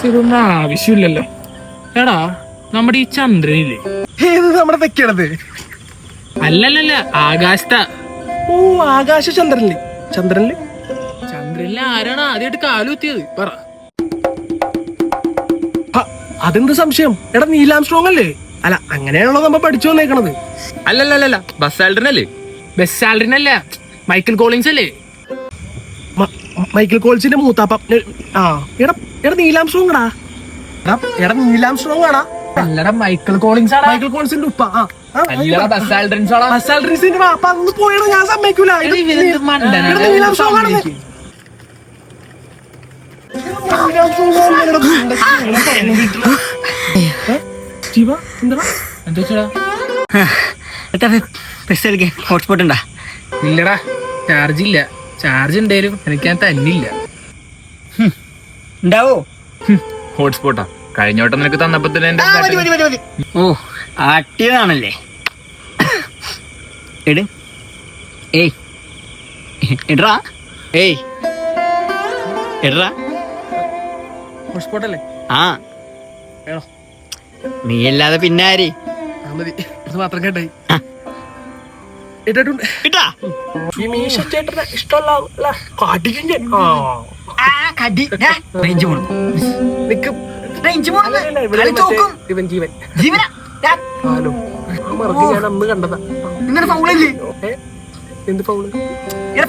ഇതൊന്നും ആവശ്യമില്ലല്ലോ. എടാ നമ്മുടെ ഈ ചന്ദ്രനില്ലേ, ഏത് നമ്മുടെ തെക്കണത്? അല്ലല്ലല്ല, ആകാശത്താ. ഓ, ആകാശ ചന്ദ്രനില്. ചന്ദ്രനില് ചന്ദ്രനിൽ ആരാണ് ആദ്യമായിട്ട് കാലുകുത്തിയത് പറ? അതെന്ത് സംശയം? എടാ നീലാംസ്ട്രോങ് അല്ലേ? അല്ല, അങ്ങനെയാണല്ലോ നമ്മ പഠിച്ചു വന്നേക്കണത്. അല്ലല്ലല്ല, ബസ് ആൽഡ്രിനല്ലേ? ബസ് ആൽഡ്രിനല്ല, മൈക്കിൾ കോളിൻസ് അല്ലേ? മൈക്കിൾ കോൾസിന്റെ മൂത്താപ്പ. ആ, എടാ എടാ നീലാംസ്ട്രോങ് എടാ. എടാ നീലാംസ്ട്രോങ് ആടാ. അല്ലടാ, മൈക്കിൾ കോളിൻസ് ആണ്. മൈക്കിൾ കോൾസിന്റെ ഉപ്പ. അല്ലടാ, ബസ് ആൽഡ്രിൻസ് ആണ്. ബസ് ആൽഡ്രിൻസിന്റെ വാപ്പ. അന്ന് പോയത് ഞാൻ സമ്മതിക്കൂല. നീലാംസ്ട്രോങ് ആണ്. ഹോട്ട്സ്പോട്ട് ഉണ്ടാ? ഇല്ലടാ, ചാർജ് ഇല്ല. ചാർജ് ഉണ്ടേലും എനിക്ക് ഞാൻ തന്നില്ല. ഉണ്ടാവോ? ഹോട്ട്സ്പോട്ടാ കഴിഞ്ഞ വട്ടം നിനക്ക് തന്നപ്പോ തന്നെ ഓ, ആട്ടിയതാണല്ലേ. എട് ഏയ് എട്രാ ഏയ് എട്രാ. ഹോട്ട്സ്പോട്ട് അല്ലേ? ആ, നീ അല്ലാതെ പിന്നെ ആര്? മതി, ഇത് മാത്രം കേട്ടായി. കിട്ടാ ഈ മീശ ചേട്ടനെ ഇഷ്ടമല്ല. കാട്ടിക്കഴിഞ്ഞ റേഞ്ച് പോണം. നിക്കും ഇവൻ ജീവൻ. ഹലോ, ഞാൻ അന്ന് കണ്ടതാ. നിങ്ങളുടെ ഫൗളല്ലേ? എന്ത് ഫൗള്? ഞാൻ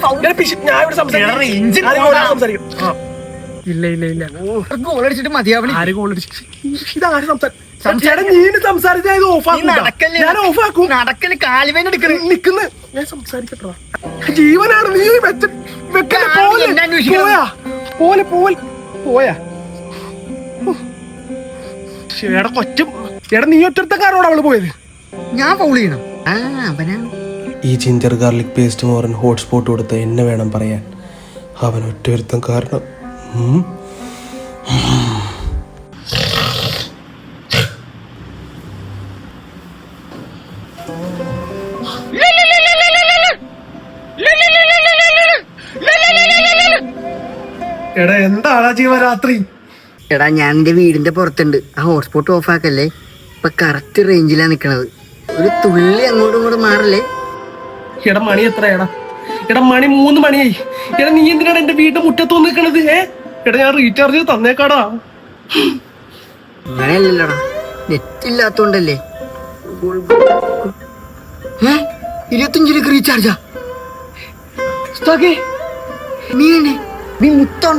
ഇവിടെ സംസാരിക്കും. ഇല്ല ഇല്ല ഇല്ല, ഗോൾ അടിച്ചിട്ട് മതിയാവണി. ആര് ഗോൾ അടിച്ചു? ഇതാര് സംസാരിച്ചാ? നീ സംസാരിച്ചാ ഇത് ഓഫാക്കും. ഞാൻ ഓഫാക്കും. നടക്കല് കാലുവേന എടുക്കണ നിക്കുന്ന ഞാൻ സംസാരിക്കട്ടോ. ജീവനാണ് നീ പോലെ പോയാ. എടാ കൊച്ചും, എടാ നീ ഒറ്റക്കാരോട് അവള് പോയത്. ഞാൻ ഫൗൾ ചെയ്യണം. അവനാണ് ഈ ജിഞ്ചർ ഗാർലിക് പേസ്റ്റ് മോറൻ ഹോട്ട്സ്പോട്ട് കൊടുത്ത എന്നെ വേണം പറയാൻ. അവൻ ഒറ്റൊരുത്തം കാരണം. എടാ എന്താടാ ജീവരാത്രി? എടാ, ഞാൻ എന്റെ വീടിന്റെ പുറത്തുണ്ട്. ആ ഹോട്ട്സ്പോട്ട് ഓഫ് ആക്കല്ലേ. ഇപ്പൊ കറക്റ്റ് റേഞ്ചിലാ നിക്കണത്. ഒരു തുള്ളി അങ്ങോട്ടും ഇങ്ങോട്ടും മാറല്ലേ. എടാ മണി എത്രയാടാ? എടാ മണി 3 മണിയായി. എടാ നീ എന്തിനാണ് എന്റെ വീടിന്റെ മുറ്റത്ത് നിൽക്കണത്? എടാ ഞാൻ റീചാർജ് തന്നേക്കാടാ. അങ്ങനെയല്ലല്ലോടാ, നെറ്റ് ഇല്ലാത്തോണ്ടല്ലേ. 25 രൂപ റീചാർജാ. നീ നീ മുത്തോൺ